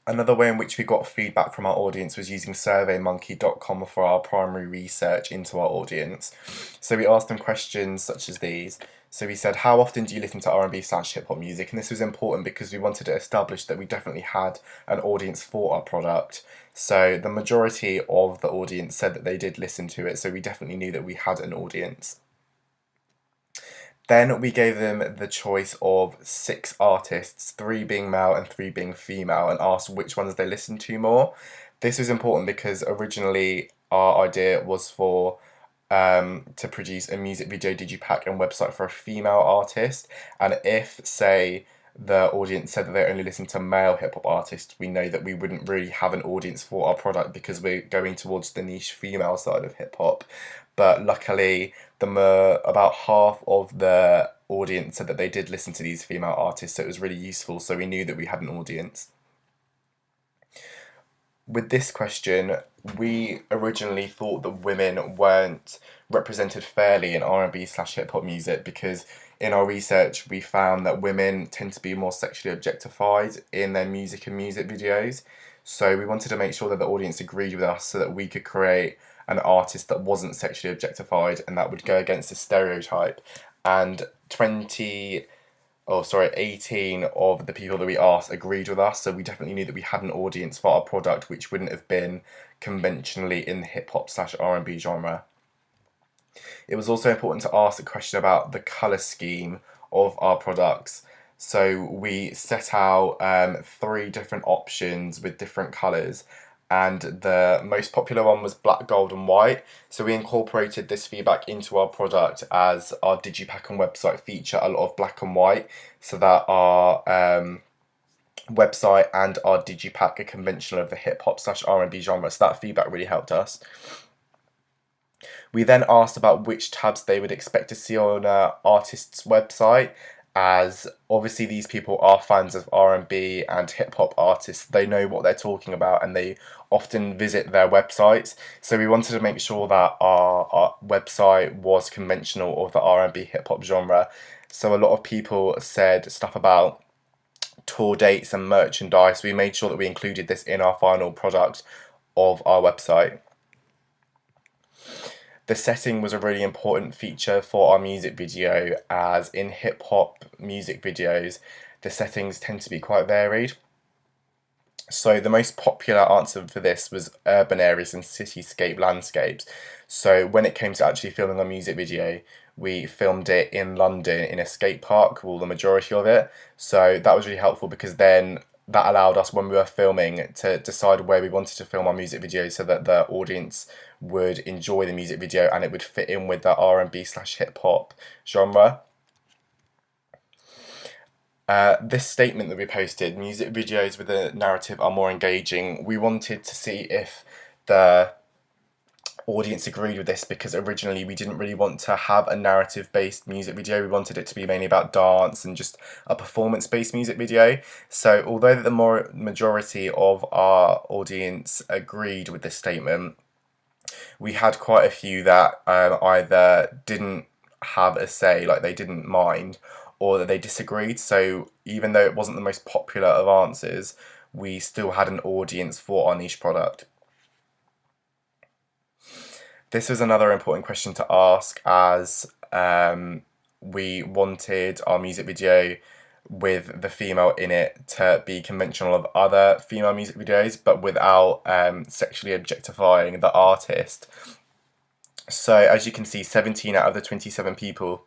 Another way in which we got feedback from our audience was using surveymonkey.com for our primary research into our audience. So we asked them questions such as these. So we said, how often do you listen to R&B/hip hop music? And this was important because we wanted to establish that we definitely had an audience for our product. So the majority of the audience said that they did listen to it, so we definitely knew that we had an audience. Then we gave them the choice of 6 artists, 3 being male and 3 being female, and asked which ones they listened to more. This was important because originally our idea was for to produce a music video digipack and website for a female artist, and if, say, the audience said that they only listen to male hip hop artists, we know that we wouldn't really have an audience for our product because we're going towards the niche female side of hip hop. But luckily, about half of the audience said that they did listen to these female artists, so it was really useful. So we knew that we had an audience. With this question, we originally thought that women weren't represented fairly in R&B/hip hop music because in our research we found that women tend to be more sexually objectified in their music and music videos. So we wanted to make sure that the audience agreed with us so that we could create an artist that wasn't sexually objectified and that would go against the stereotype. And 18 of the people that we asked agreed with us, so we definitely knew that we had an audience for our product which wouldn't have been conventionally in the hip hop/R&B genre. It was also important to ask a question about the colour scheme of our products. So we set out 3 different options with different colours, and the most popular one was black, gold and white. So we incorporated this feedback into our product as our digipack and website feature a lot of black and white, so that our website and our digipack are conventional of the hip hop/R&B genre. So that feedback really helped us. We then asked about which tabs they would expect to see on an artist's website, as obviously these people are fans of R&B and hip hop artists. They know what they're talking about and they often visit their websites. So we wanted to make sure that our website was conventional of the R&B hip hop genre. So a lot of people said stuff about tour dates and merchandise. We made sure that we included this in our final product of our website. The setting was a really important feature for our music video, as in hip hop music videos, the settings tend to be quite varied. So the most popular answer for this was urban areas and cityscape landscapes. So when it came to actually filming our music video, we filmed it in London in a skate park, well, the majority of it. So that was really helpful because then that allowed us, when we were filming, to decide where we wanted to film our music video so that the audience would enjoy the music video and it would fit in with the R&B/hip hop genre. This statement that we posted, music videos with a narrative are more engaging, we wanted to see if the audience agreed with this because originally we didn't really want to have a narrative based music video. We wanted it to be mainly about dance and just a performance based music video. So although the majority of our audience agreed with this statement, we had quite a few that either didn't have a say, like they didn't mind, or that they disagreed. So even though it wasn't the most popular of answers, we still had an audience for our niche product. This was another important question to ask, as we wanted our music video with the female in it to be conventional of other female music videos, but without sexually objectifying the artist. So as you can see, 17 out of the 27 people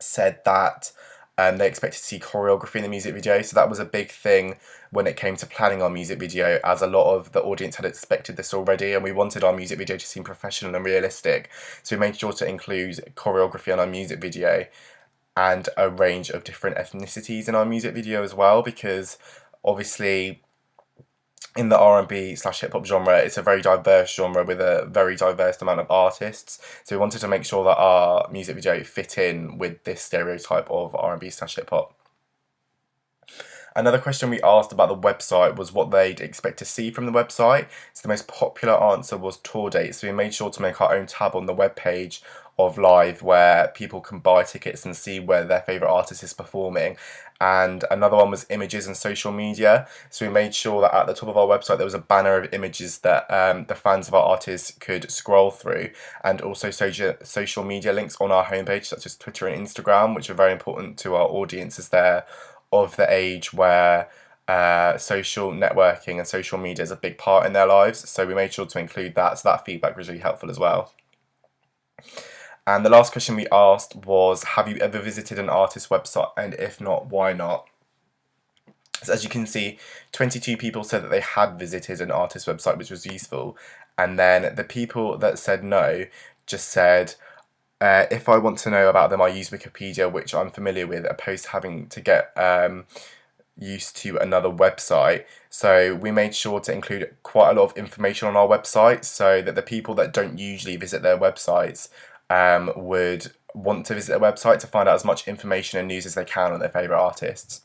said that they expected to see choreography in the music video. So that was a big thing when it came to planning our music video, as a lot of the audience had expected this already, and we wanted our music video to seem professional and realistic. So we made sure to include choreography on our music video and a range of different ethnicities in our music video as well, because obviously in the R&B/hip hop genre, it's a very diverse genre with a very diverse amount of artists. So we wanted to make sure that our music video fit in with this stereotype of R&B/hip hop. Another question we asked about the website was what they'd expect to see from the website. So the most popular answer was tour dates. So we made sure to make our own tab on the webpage of live where people can buy tickets and see where their favourite artist is performing. And another one was images and social media. So we made sure that at the top of our website there was a banner of images that the fans of our artists could scroll through, and also social media links on our homepage, such as Twitter and Instagram, which are very important to our audience as they're of the age where social networking and social media is a big part in their lives. So we made sure to include that. So that feedback was really helpful as well. And the last question we asked was, have you ever visited an artist's website, and if not, why not? So as you can see, 22 people said that they had visited an artist's website, which was useful. And then the people that said no just said, if I want to know about them, I use Wikipedia, which I'm familiar with, opposed to having to get used to another website. So we made sure to include quite a lot of information on our website, so that the people that don't usually visit their websites would want to visit their website to find out as much information and news as they can on their favourite artists.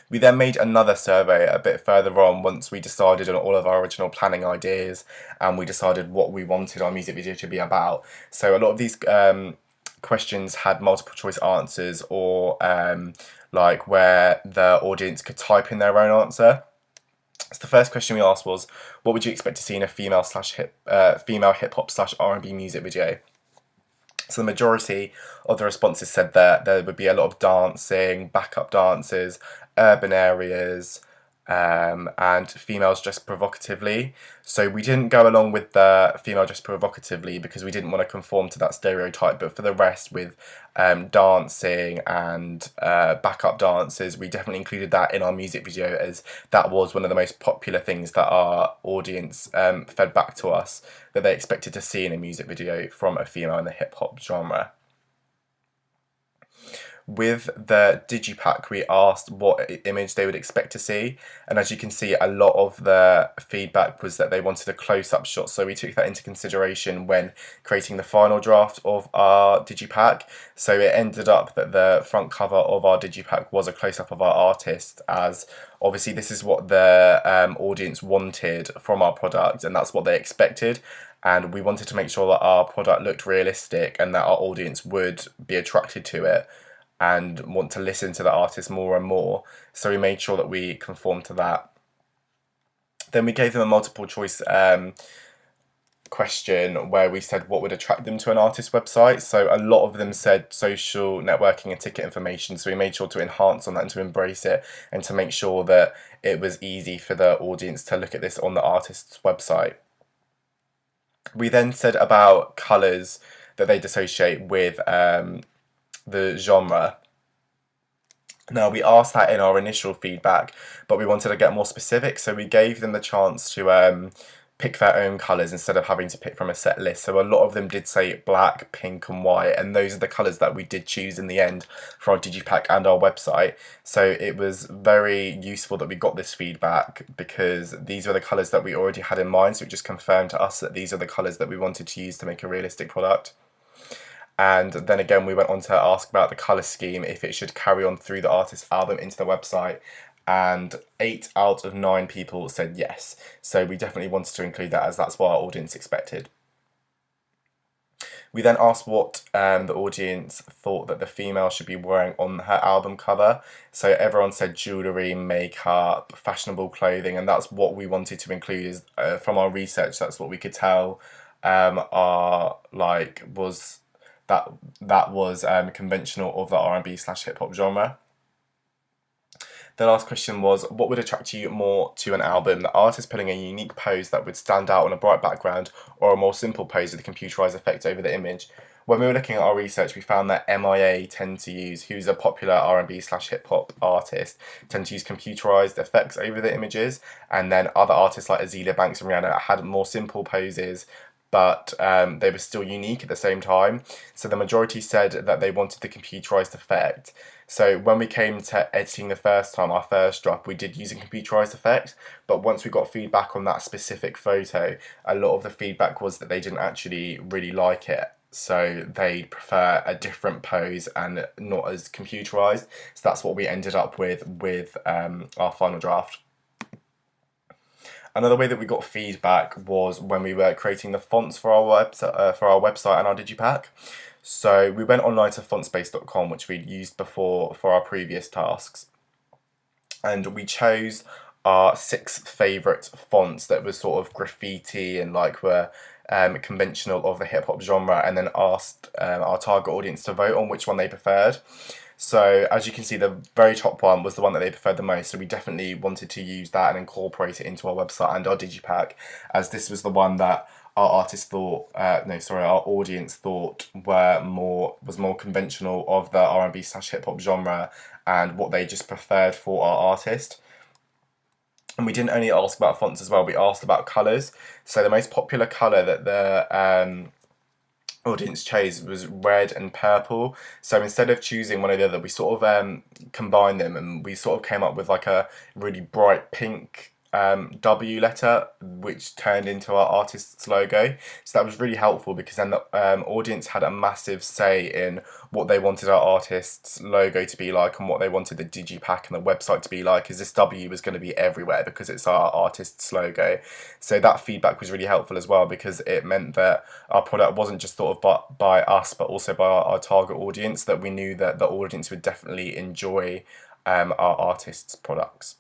We then made another survey a bit further on once we decided on all of our original planning ideas and we decided what we wanted our music video to be about. So a lot of these questions had multiple choice answers, or like where the audience could type in their own answer. So the first question we asked was, what would you expect to see in a female hip hop / R&B music video? So the majority of the responses said that there would be a lot of dancing, backup dancers, urban areas, and females dressed provocatively. So we didn't go along with the female dressed provocatively because we didn't want to conform to that stereotype, but for the rest, with dancing and backup dancers, we definitely included that in our music video, as that was one of the most popular things that our audience fed back to us that they expected to see in a music video from a female in the hip hop genre. With the digipack, we asked what image they would expect to see, and as you can see, a lot of the feedback was that they wanted a close-up shot, so we took that into consideration when creating the final draft of our digipack. So it ended up that the front cover of our digipack was a close-up of our artist, as obviously this is what the audience wanted from our product, and that's what they expected. And we wanted to make sure that our product looked realistic and that our audience would be attracted to it and want to listen to the artist more and more. So we made sure that we conformed to that. Then we gave them a multiple choice question where we said what would attract them to an artist website. So a lot of them said social networking and ticket information. So we made sure to enhance on that and to embrace it and to make sure that it was easy for the audience to look at this on the artist's website. We then said about colours that they'd associate with the genre. Now, we asked that in our initial feedback, but we wanted to get more specific, so we gave them the chance to pick their own colours instead of having to pick from a set list. So a lot of them did say black, pink and white, and those are the colours that we did choose in the end for our digipack and our website. So it was very useful that we got this feedback, because these were the colours that we already had in mind, so it just confirmed to us that these are the colours that we wanted to use to make a realistic product. And then again, we went on to ask about the colour scheme, if it should carry on through the artist's album into the website, and 8 out of 9 people said yes. So we definitely wanted to include that, as that's what our audience expected. We then asked what the audience thought that the female should be wearing on her album cover. So everyone said jewellery, makeup, fashionable clothing, and that's what we wanted to include. Is from our research, that's what we could tell that was conventional of the R&B / hip hop genre. The last question was, what would attract you more to an album? The artist putting a unique pose that would stand out on a bright background, or a more simple pose with a computerised effect over the image? When we were looking at our research, we found that MIA who's a popular R&B / hip hop artist, tend to use computerised effects over the images, and then other artists like Azealia Banks and Rihanna had more simple poses, but they were still unique at the same time. So the majority said that they wanted the computerised effect. So when we came to editing the first time, our first draft, we did use a computerised effect, but once we got feedback on that specific photo, a lot of the feedback was that they didn't actually really like it. So they prefer a different pose and not as computerised. So that's what we ended up with our final draft. Another way that we got feedback was when we were creating the fonts for our website and our digipack. So we went online to fontspace.com, which we'd used before for our previous tasks, and we chose our 6 favourite fonts that were sort of graffiti and like were conventional of the hip hop genre, and then asked our target audience to vote on which one they preferred. So as you can see, the very top one was the one that they preferred the most. So we definitely wanted to use that and incorporate it into our website and our digipack, as this was the one that our our audience thought was more conventional of the R&B/hip hop genre and what they just preferred for our artist. And we didn't only ask about fonts as well, we asked about colours. So the most popular colour that the audience chose was red and purple. So instead of choosing one or the other, we sort of combined them, and we sort of came up with like a really bright pink W letter, which turned into our artist's logo. So that was really helpful, because then the audience had a massive say in what they wanted our artist's logo to be like and what they wanted the digipack and the website to be like, as this W was going to be everywhere because it's our artist's logo. So that feedback was really helpful as well, because it meant that our product wasn't just thought of by us, but also by our target audience, that we knew that the audience would definitely enjoy our artist's products.